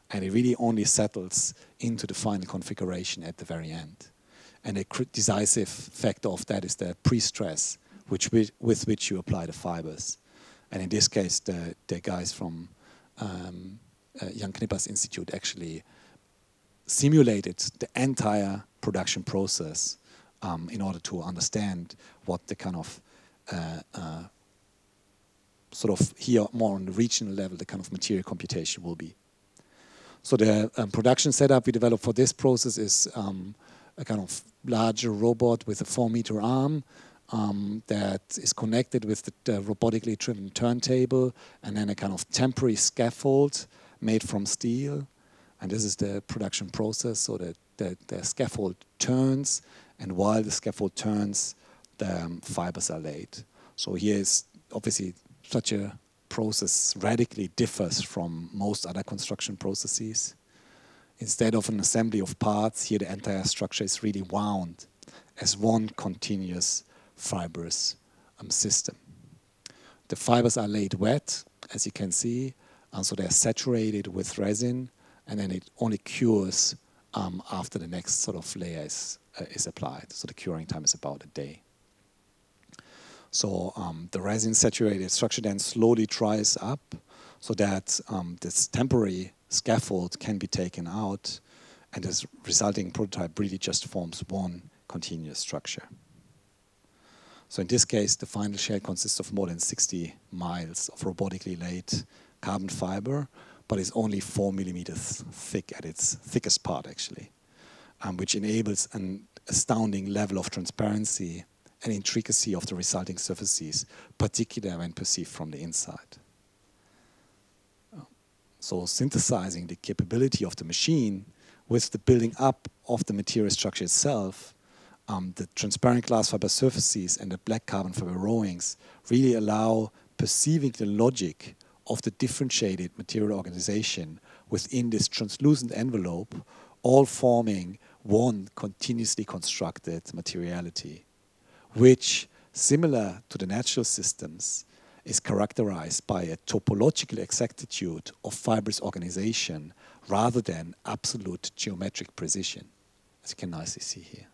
And it really only settles into the final configuration at the very end. And a decisive factor of that is the pre-stress with which you apply the fibers. And in this case, the guys from Jan Knipper's Institute actually simulated the entire production process in order to understand what the kind of sort of here more on the regional level, the kind of material computation will be. So the production setup we developed for this process is a kind of larger robot with a 4-meter arm that is connected with the robotically driven turntable, and then a kind of temporary scaffold made from steel. And this is the production process, so that the scaffold turns, and while the scaffold turns, the fibers are laid. So here is obviously such a process radically differs from most other construction processes. Instead of an assembly of parts, here the entire structure is really wound as one continuous fibrous system. The fibers are laid wet, as you can see, so they're saturated with resin, and then it only cures after the next sort of layer is applied. So the curing time is about a day. So the resin-saturated structure then slowly dries up so that this temporary scaffold can be taken out, and this resulting prototype really just forms one continuous structure. So in this case, the final shell consists of more than 60 miles of robotically laid carbon fiber, but is only 4 millimeters thick at its thickest part, actually, which enables an astounding level of transparency and intricacy of the resulting surfaces, particularly when perceived from the inside. So synthesizing the capability of the machine with the building up of the material structure itself, the transparent glass fiber surfaces and the black carbon fiber rowings really allow perceiving the logic of the differentiated material organization within this translucent envelope, all forming one continuously constructed materiality, which, similar to the natural systems, is characterized by a topological exactitude of fibrous organization rather than absolute geometric precision, as you can nicely see here.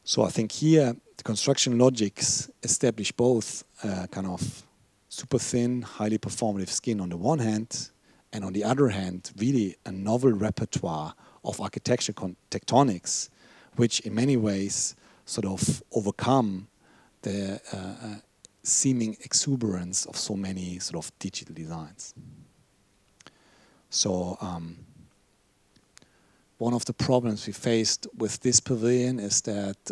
So I think here the construction logics establish both kind of super thin, highly performative skin on the one hand, and on the other hand, really a novel repertoire of architecture tectonics, which in many ways sort of overcome the seeming exuberance of so many sort of digital designs. So one of the problems we faced with this pavilion is that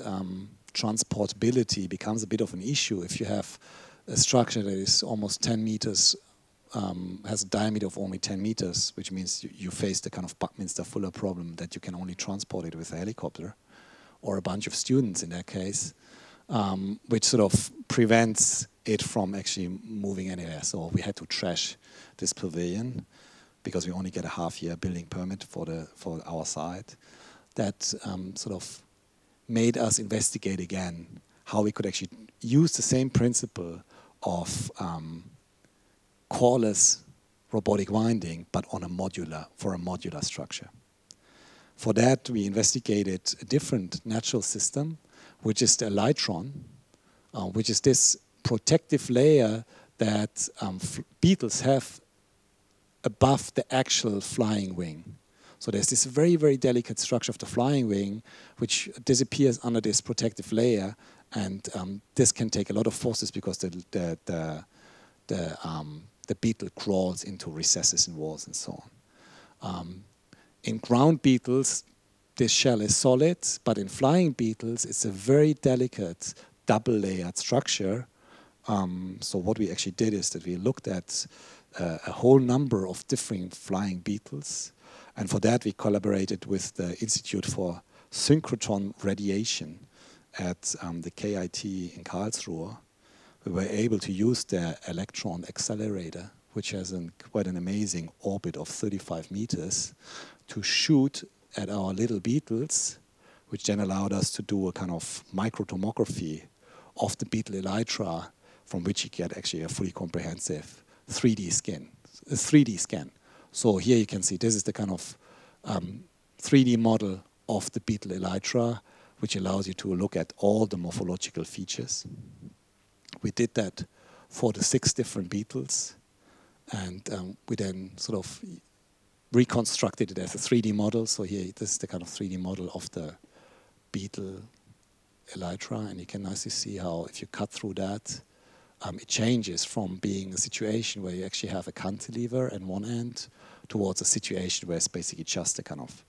transportability becomes a bit of an issue if you have a structure that is almost 10 meters, has a diameter of only 10 meters, which means you face the kind of Buckminster-Fuller problem that you can only transport it with a helicopter, or a bunch of students in that case, which sort of prevents it from actually moving anywhere. So we had to trash this pavilion because we only get a half-year building permit for our site. That sort of made us investigate again how we could actually use the same principle of coreless robotic winding, but on a modular structure. For that, we investigated a different natural system, which is the elytron, which is this protective layer that beetles have above the actual flying wing. So there's this very, very delicate structure of the flying wing, which disappears under this protective layer, and this can take a lot of forces because the beetle crawls into recesses in walls and so on. in ground beetles, this shell is solid, but in flying beetles, it's a very delicate double-layered structure. So what we actually did is that we looked at a whole number of different flying beetles, and for that we collaborated with the Institute for Synchrotron Radiation at the KIT in Karlsruhe. We were able to use their electron accelerator, which has quite an amazing orbit of 35 meters, to shoot at our little beetles, which then allowed us to do a kind of microtomography of the beetle elytra, from which you get actually a fully comprehensive 3D scan. So here you can see this is the kind of 3D model of the beetle elytra, which allows you to look at all the morphological features. We did that for the 6 different beetles, and we then sort of reconstructed it as a 3D model. So here, this is the kind of 3D model of the beetle elytra, and you can nicely see how if you cut through that, it changes from being a situation where you actually have a cantilever at one end towards a situation where it's basically just a kind of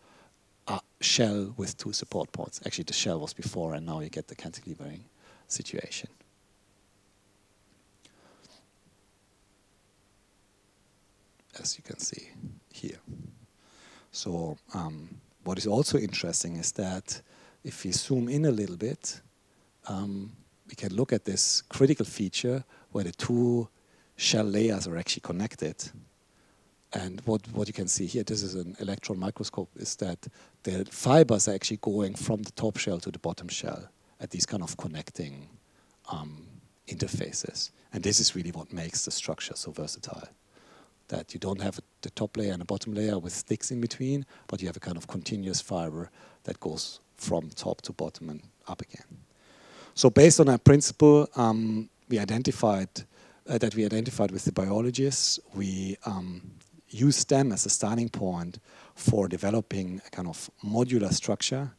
shell with 2 support points. Actually, the shell was before, and now you get the cantilevering situation. As you can see here. So what is also interesting is that if we zoom in a little bit, we can look at this critical feature where the 2 shell layers are actually connected. And what you can see here, this is an electron microscope, is that the fibers are actually going from the top shell to the bottom shell at these kind of connecting interfaces. And this is really what makes the structure so versatile. That you don't have the top layer and the bottom layer with sticks in between, but you have a kind of continuous fiber that goes from top to bottom and up again. So based on that principle, we identified with the biologists. We used them as a starting point for developing a kind of modular structure,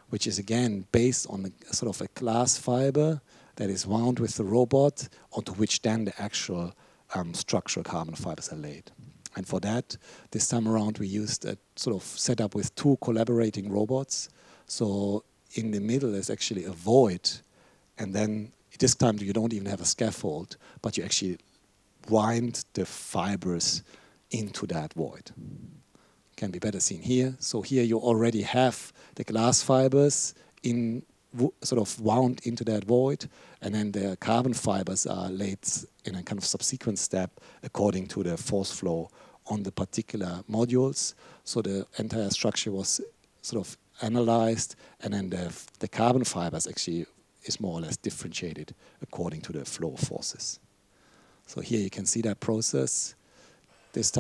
which is again based on a sort of a glass fiber that is wound with the robot, onto which then the actual structural carbon fibers are laid. And for that, this time around, we used a sort of setup with 2 collaborating robots. So in the middle is actually a void, and then this time you don't even have a scaffold, but you actually wind the fibers into that void. Can be better seen here. So here you already have the glass fibers in sort of wound into that void, and then the carbon fibers are laid in a kind of subsequent step according to the force flow on the particular modules. So the entire structure was sort of analyzed, and then the carbon fibers actually is more or less differentiated according to the flow of forces. So here you can see that process. This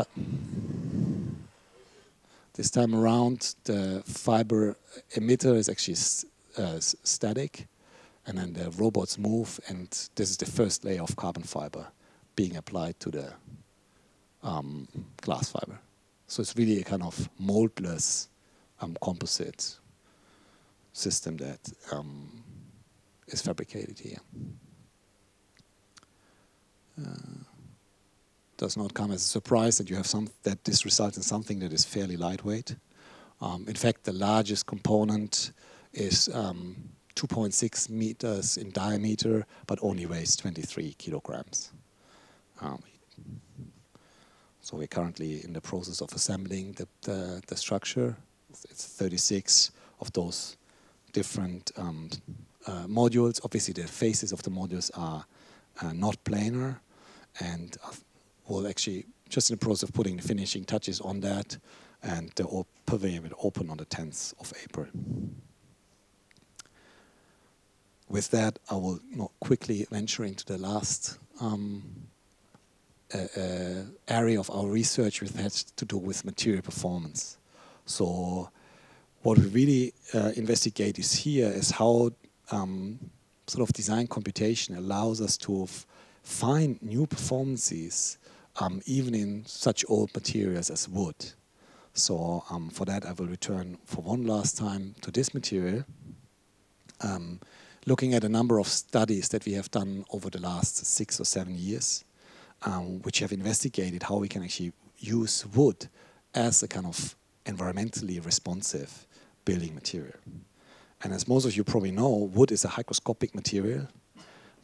time around, the fiber emitter is actually static, and then the robots move, and this is the first layer of carbon fiber being applied to the glass fiber. So it's really a kind of moldless composite system that is fabricated here. Does not come as a surprise that you have that this results in something that is fairly lightweight. In fact, the largest component is 2.6 meters in diameter, but only weighs 23 kilograms. So we're currently in the process of assembling the structure. It's 36 of those different modules. Obviously, the faces of the modules are not planar, and we'll actually just in the process of putting the finishing touches on that, and the pavilion will open on the 10th of April. With that, I will quickly venture into the last area of our research, which has to do with material performance. So what we really investigate is how sort of design computation allows us to find new performances even in such old materials as wood. So for that, I will return for one last time to this material, looking at a number of studies that we have done over the last 6 or 7 years, which have investigated how we can actually use wood as a kind of environmentally responsive building material. And as most of you probably know, wood is a hygroscopic material,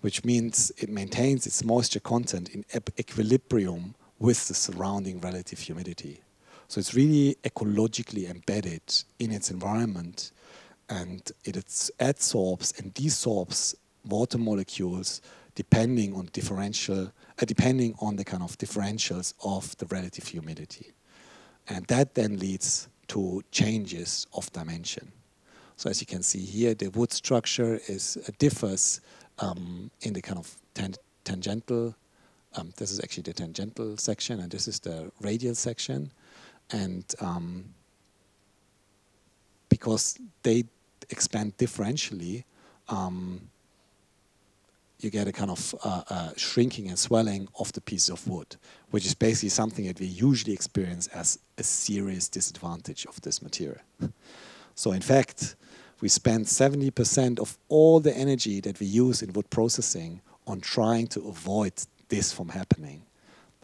which means it maintains its moisture content in equilibrium with the surrounding relative humidity. So it's really ecologically embedded in its environment, and it adsorbs and desorbs water molecules depending on depending on the kind of differentials of the relative humidity. And that then leads to changes of dimension. So as you can see here, the wood structure differs in the kind of tangential. This is actually the tangential section, and this is the radial section. And because they expand differentially, you get a kind of shrinking and swelling of the piece of wood, which is basically something that we usually experience as a serious disadvantage of this material. So in fact, we spend 70% of all the energy that we use in wood processing on trying to avoid this from happening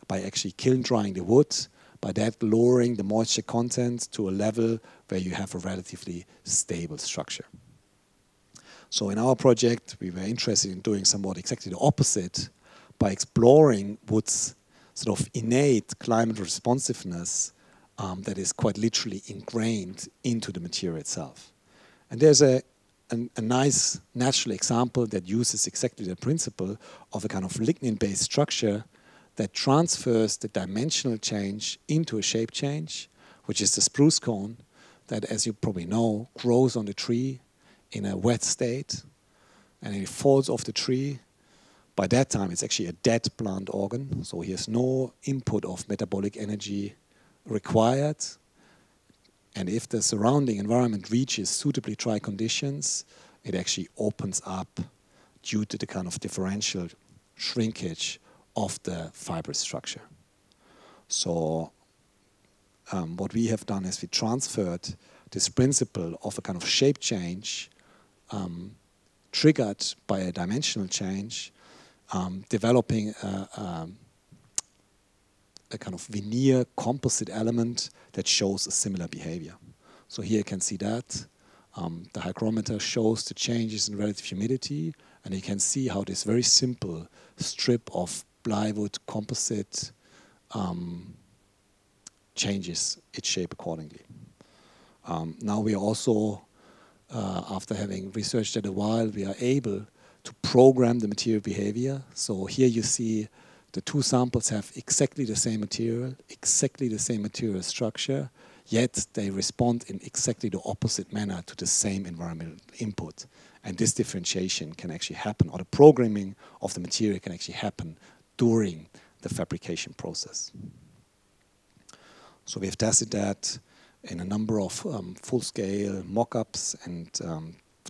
by actually kiln drying the wood, by that lowering the moisture content to a level where you have a relatively stable structure. So in our project, we were interested in doing somewhat exactly the opposite by exploring wood's sort of innate climate responsiveness that is quite literally ingrained into the material itself. And there's a nice natural example that uses exactly the principle of a kind of lignin-based structure that transfers the dimensional change into a shape change, which is the spruce cone that, as you probably know, grows on the tree in a wet state, and it falls off the tree. By that time, it's actually a dead plant organ, so here's no input of metabolic energy required. And if the surrounding environment reaches suitably dry conditions, it actually opens up due to the kind of differential shrinkage of the fibrous structure. So what we have done is we transferred this principle of a kind of shape change triggered by a dimensional change, developing a kind of veneer composite element that shows a similar behavior. So here you can see that. The hygrometer shows the changes in relative humidity, and you can see how this very simple strip of plywood composite changes its shape accordingly. Now we are also, after having researched it a while, we are able to program the material behavior. So here you see the two samples have exactly the same material structure, yet they respond in exactly the opposite manner to the same environmental input. And this differentiation can actually happen, or the programming of the material can actually happen during the fabrication process. So we've tested that in a number of full-scale mock-ups and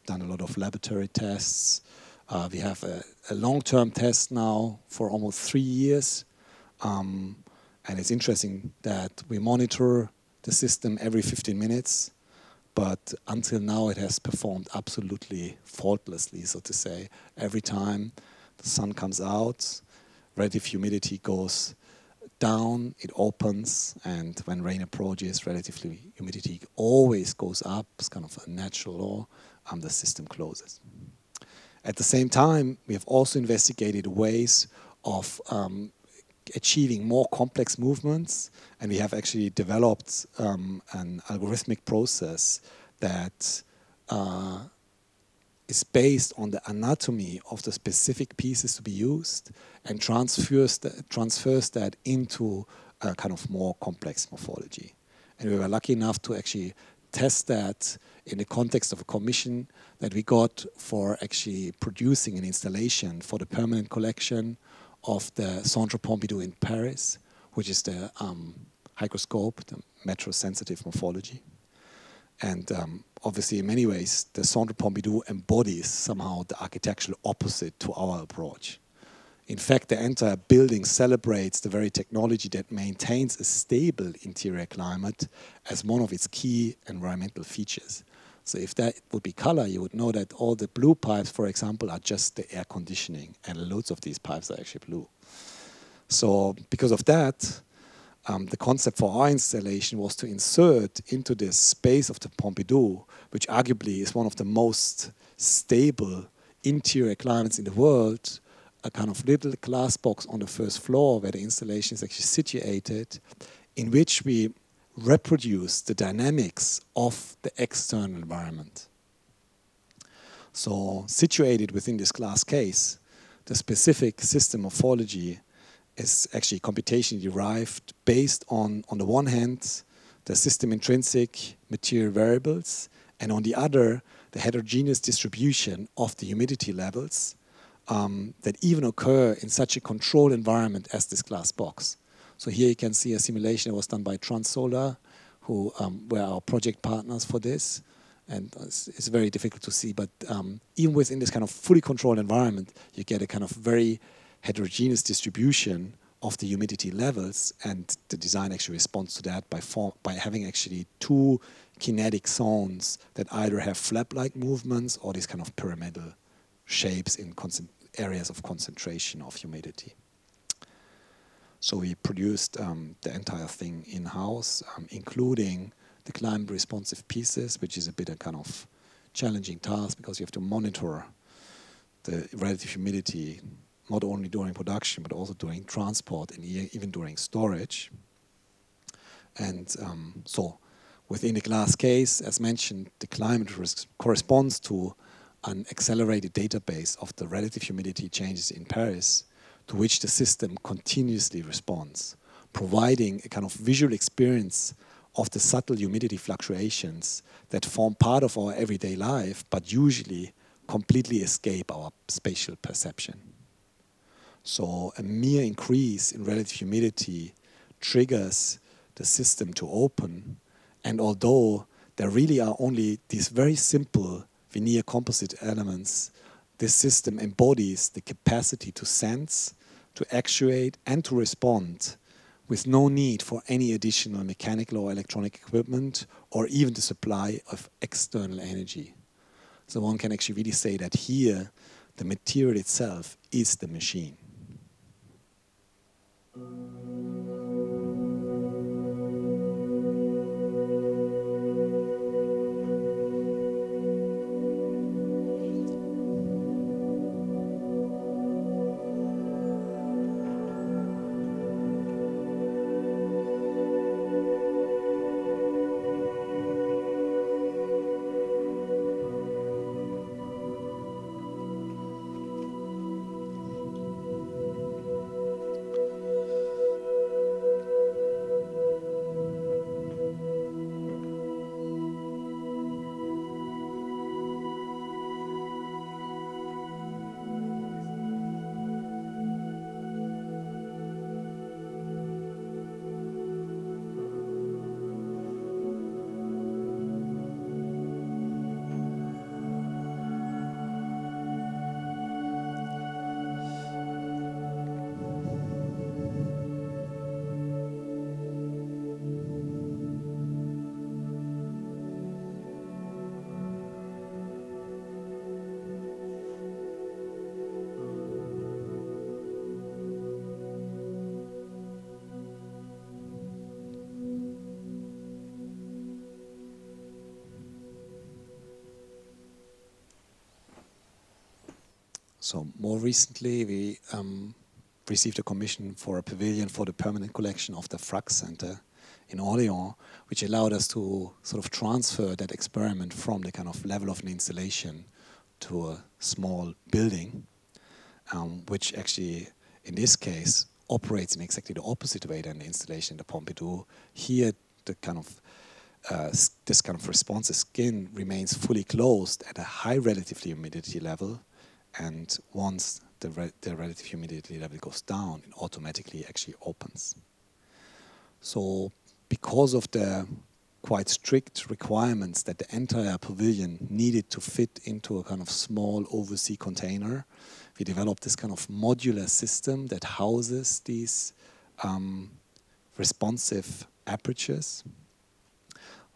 done a lot of laboratory tests. We have a long-term test now for almost 3 years. And it's interesting that we monitor the system every 15 minutes, but until now it has performed absolutely faultlessly, so to say. Every time the sun comes out, relative humidity goes down, it opens, and when rain approaches, relative humidity always goes up. It's kind of a natural law, the system closes. At the same time, we have also investigated ways of achieving more complex movements, and we have actually developed an algorithmic process that is based on the anatomy of the specific pieces to be used and transfers that into a kind of more complex morphology. And we were lucky enough to actually test that in the context of a commission that we got for actually producing an installation for the permanent collection of the Centre Pompidou in Paris, which is the hygroscope, the metro-sensitive morphology. And obviously, in many ways, the Centre Pompidou embodies somehow the architectural opposite to our approach. In fact, the entire building celebrates the very technology that maintains a stable interior climate as one of its key environmental features. So if that would be color, you would know that all the blue pipes, for example, are just the air conditioning, and loads of these pipes are actually blue. So because of that, the concept for our installation was to insert into this space of the Pompidou, which arguably is one of the most stable interior climates in the world, a kind of little glass box on the first floor where the installation is actually situated, in which we reproduce the dynamics of the external environment. So situated within this glass case, the specific system morphology is actually computation derived based on the one hand, the system intrinsic material variables, and on the other, the heterogeneous distribution of the humidity levels that even occur in such a controlled environment as this glass box. So here you can see a simulation that was done by Transsolar, who were our project partners for this. And it's very difficult to see, but even within this kind of fully controlled environment, you get a kind of very heterogeneous distribution of the humidity levels, and the design actually responds to that by having actually two kinetic zones that either have flap-like movements or these kind of pyramidal shapes in areas of concentration of humidity. So we produced the entire thing in-house, including the climate responsive pieces, which is a bit a kind of challenging task because you have to monitor the relative humidity not only during production but also during transport and even during storage. And so within the glass case, as mentioned, the climate corresponds to an accelerated database of the relative humidity changes in Paris, to which the system continuously responds, providing a kind of visual experience of the subtle humidity fluctuations that form part of our everyday life, but usually completely escape our spatial perception. So a mere increase in relative humidity triggers the system to open, and although there really are only these very simple veneer composite elements, this system embodies the capacity to sense, to actuate, and to respond with no need for any additional mechanical or electronic equipment or even the supply of external energy. So one can actually really say that here the material itself is the machine. So more recently, we received a commission for a pavilion for the permanent collection of the Frax Center in Orléans, which allowed us to sort of transfer that experiment from the kind of level of an installation to a small building, which actually, in this case, operates in exactly the opposite way than the installation in the Pompidou. Here, the kind of this kind of responsive skin remains fully closed at a high relative humidity level, and once the relative humidity level goes down, it automatically actually opens. So because of the quite strict requirements that the entire pavilion needed to fit into a kind of small oversea container, we developed this kind of modular system that houses these responsive apertures.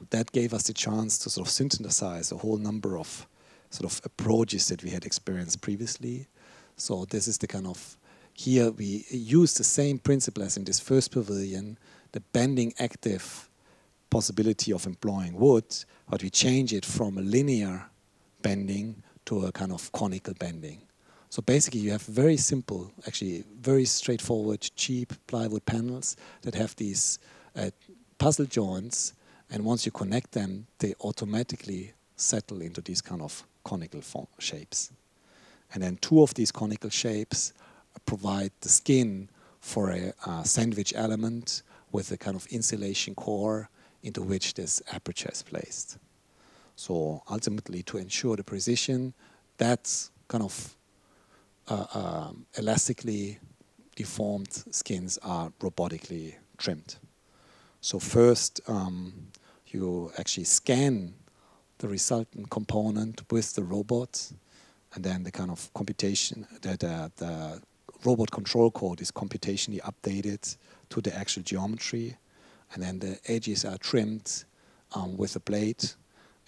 That gave us the chance to sort of synthesize a whole number of sort of approaches that we had experienced previously. So this is the kind of, here we use the same principle as in this first pavilion, the bending active possibility of employing wood, but we change it from a linear bending to a kind of conical bending. So basically you have very simple, actually very straightforward, cheap plywood panels that have these puzzle joints, and once you connect them, they automatically settle into these kind of conical shapes. And then two of these conical shapes provide the skin for a sandwich element with a kind of insulation core into which this aperture is placed. So ultimately, to ensure the precision, that kind of elastically deformed skins are robotically trimmed. So first, you actually scan the resultant component with the robot, and then the kind of computation, the robot control code is computationally updated to the actual geometry, and then the edges are trimmed with a blade,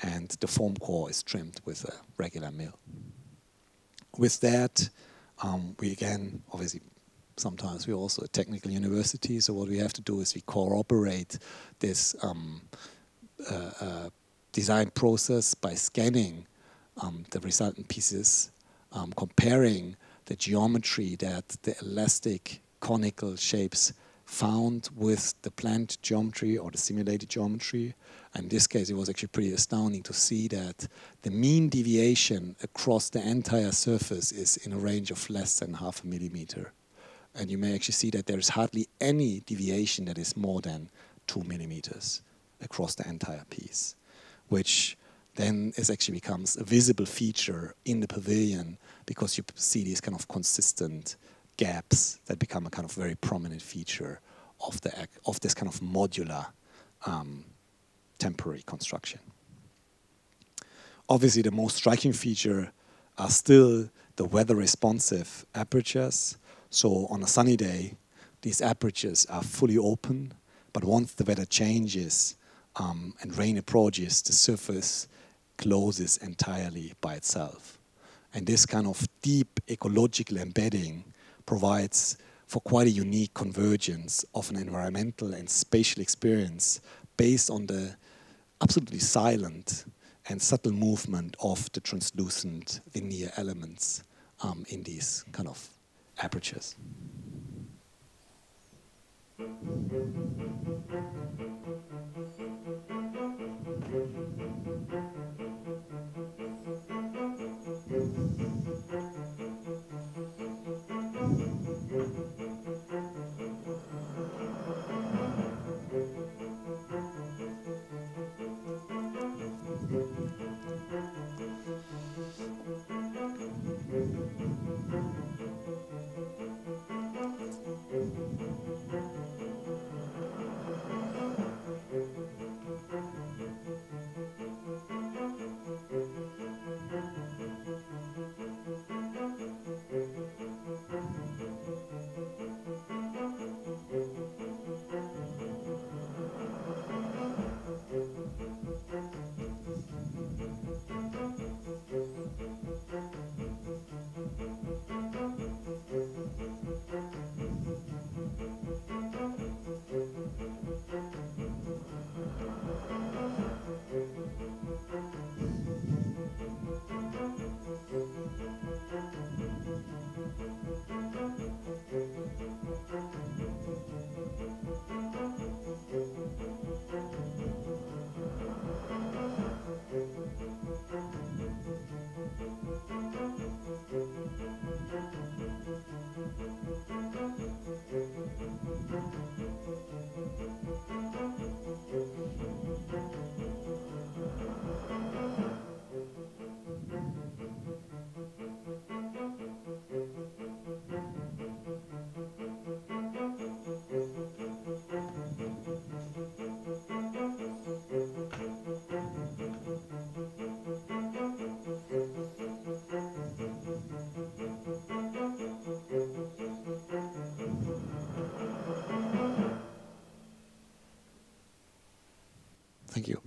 and the foam core is trimmed with a regular mill. With that, we again, obviously, sometimes we're also a technical university, so what we have to do is we cooperate this design process by scanning the resultant pieces, comparing the geometry that the elastic conical shapes found with the planned geometry or the simulated geometry. And in this case, it was actually pretty astounding to see that the mean deviation across the entire surface is in a range of less than 0.5 millimeter. And you may actually see that there is hardly any deviation that is more than 2 millimeters across the entire piece, which then actually becomes a visible feature in the pavilion because you see these kind of consistent gaps that become a kind of very prominent feature of this kind of modular temporary construction. Obviously, the most striking feature are still the weather-responsive apertures. So on a sunny day, these apertures are fully open, but once the weather changes and rain approaches, the surface closes entirely by itself. And this kind of deep ecological embedding provides for quite a unique convergence of an environmental and spatial experience based on the absolutely silent and subtle movement of the translucent veneer elements in these kind of apertures. Thank you.